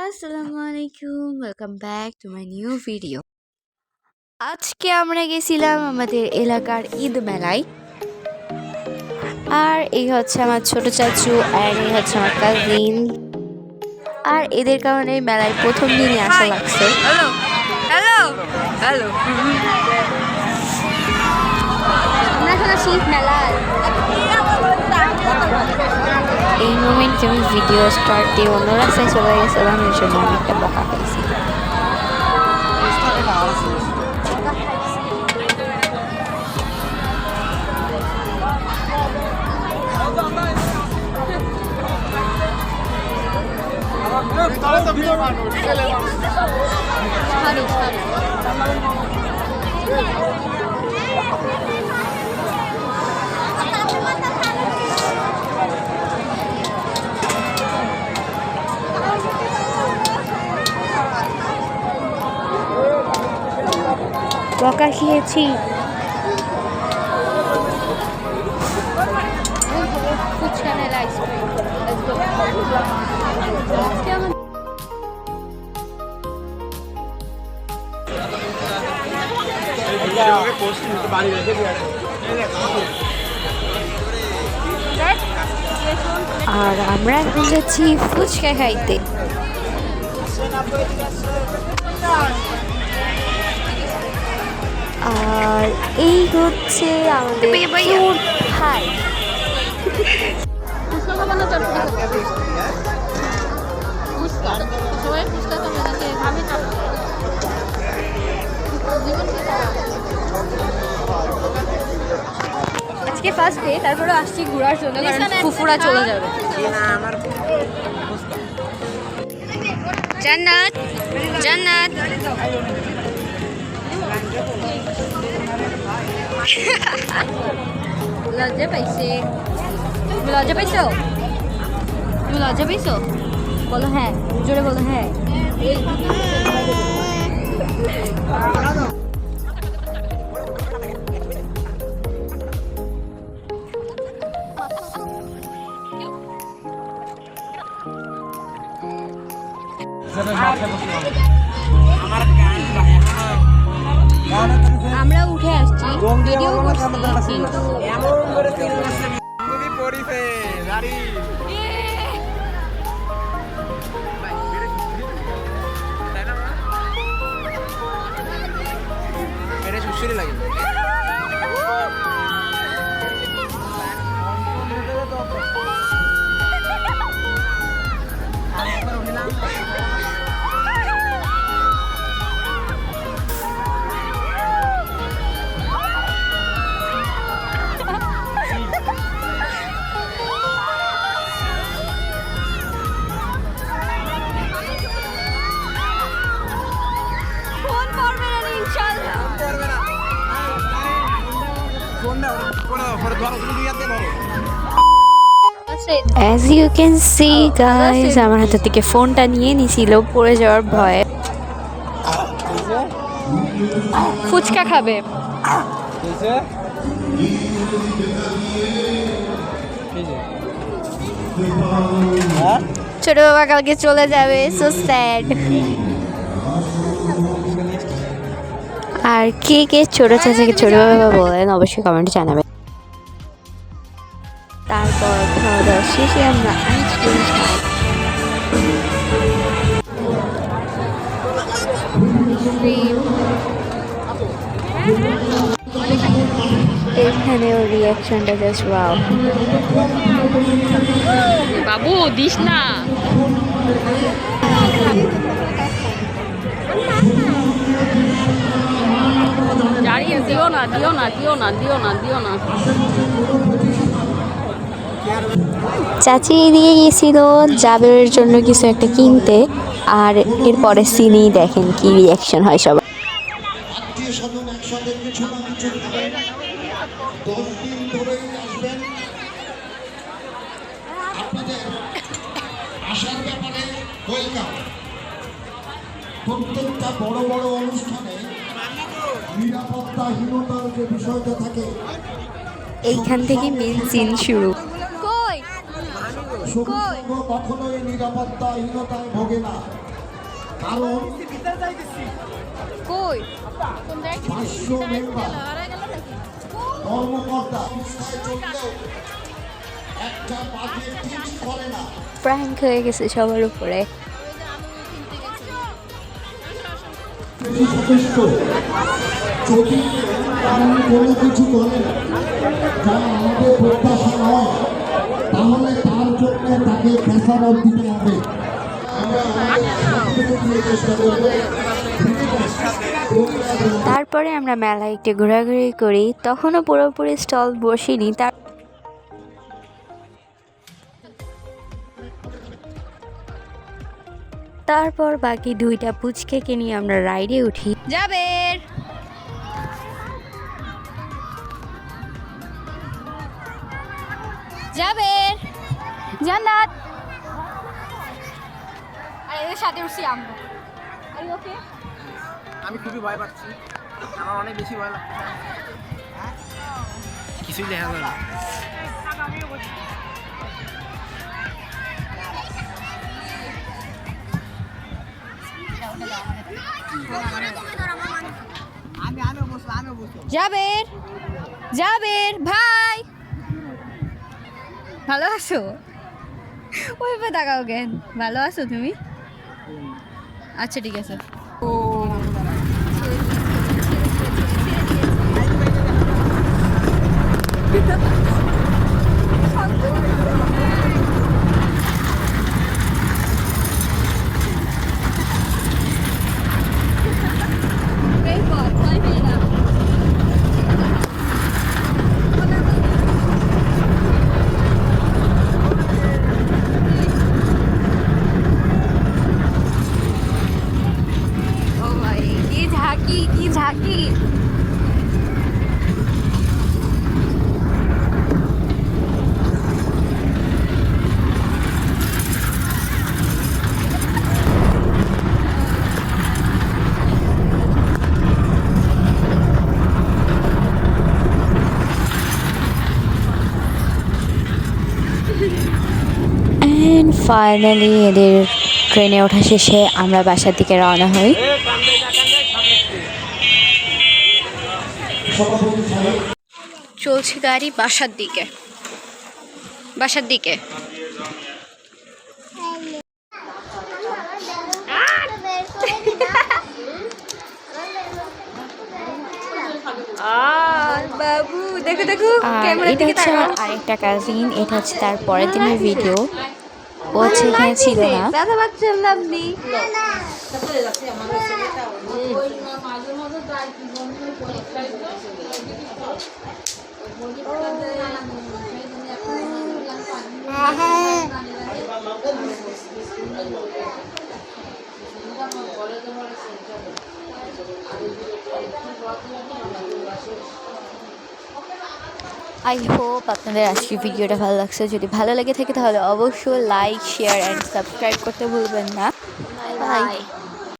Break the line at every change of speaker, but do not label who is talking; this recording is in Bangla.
আসসালামু আলাইকুম, welcome back to my new video. আজকে আমরা গেছিলাম আমাদের এলাকার ঈদ মেলায়। আর এই হচ্ছে আমার ছোট চাচু, আর এই হচ্ছে আমার কাজিন। আর এদের কারণে মেলায় প্রথম দিনই আসা লাগছে।
হ্যালো হ্যালো হ্যালো
আমরা এখন আছি মেলায়। এই মোমেন্টে আমি ভিডিও স্টার্ট দিয়ে অন্য রাস্তায় চলে গেছিলাম, এই জন্য অনেকটা বকা খাইছি। বকা খেয়েছি। আর আমরা এখন যাচ্ছি ফুচকা খাইতে। আর এই হচ্ছে আমাদের কিউট ভাই।
আজকে ফার্স্ট ডে, তারপরে আসছি ঘোরার জন্য, কারণ ফুফুরা চলে যাবে। জান্নাত জান্নাত লজ্জা পাইছে। তুমি লজ্জা পাইছো? তুমি লজ্জা পাইছো? বলো হ্যাঁ, জোরে বলো হ্যাঁ। আমরা উঠে আসছি, ভিডিও করছি,
As you can see guys, আমার হাত থেকে ফোনটা নিয়ে নিছিল পড়ে যাওয়ার ভয়ে।
ফুচকা খাবে।
ছোট বাবা কালকে চলে যাবে, সো স্যাড। আর কে কে ছোট চাচাকে ছোট বাবা বলেন অবশ্যই কমেন্টে জানাবেন। তারপর খাওয়া দাওয়া শেষে আমরা আইসক্রিম খাই। এখানেও রিয়াকশনটা জাস্ট ওয়াও।
বাবু দিস না, দাঁড়িয়ে দিও না, দিও না, দিও না, দিও না, দিও না।
চাচি এদিকে গেছিল জাবেরের জন্য কিছু একটা কিনতে, আর এরপরে সিনেই দেখেন কি রিয়াকশন হয় সবার।
প্রত্যেকটা বড় বড় অনুষ্ঠানে নিরাপত্তাহীনতার যে বিষয়টা থাকে,
এইখান থেকে মেন সিন শুরু।
কখনোই নিরাপত্তাহীনতায় ভোগে না। কারণ
কই
500 মেম্বার কর্মকর্তা সংস্থায় চললেও একটা বাজেট ঠিক করে না।
প্র্যাঙ্ক হয়ে গেছে সবার উপরে।
সদস্য যদি এমন কোনো কিছু করেন যা আমাদের প্রত্যাশা নয়, তাহলে তার জন্য তাকে খেসারত দিতে হবে। আমরা আমাদের চেষ্টা করব।
তারপরে আমরা মেলায় একটু ঘোরাঘুরি করি, তখনও পুরোপুরি স্টল বসিনি। তারপর বাকি 2টা পুচকেকে নিয়ে আমরা রাইডে উঠি।
জাবের জাবের জান্নাত আর এদের সাথে উঠছি আমরা। আরে ওকে
আমি খুবই ভয় পাচ্ছি, আমার অনেক বেশি ভয় লাগছে, কিছুই দেখা যায় না।
জাবের জাবের ভাই ভালো আছো? ওই পে তাকাও কেন? ভালো আছো তুমি? আচ্ছা ঠিক আছে। ও কি ঝাঁকি
অ্যান্ড ফাইনালি এদের ট্রেনে ওঠা শেষে আমরা বাসার দিকে রওনা হই।
চলছে গাড়ি বাসার দিকে বাসার দিকে। বাবু দেখো দেখো
আর এটা হচ্ছে আমার আরেকটা কাজিন, এটা হচ্ছে তার পরের দিনের ভিডিও। ও হচ্ছে এখানে ছিল না।
ব্যথা পাচ্ছেন না আপনি?
আই হোপ আপনাদের আজকের ভিডিওটা ভালো লাগছে। যদি ভালো লেগে থাকে তাহলে অবশ্যই লাইক, শেয়ার অ্যান্ড সাবস্ক্রাইব করতে ভুলবেন না। বাই।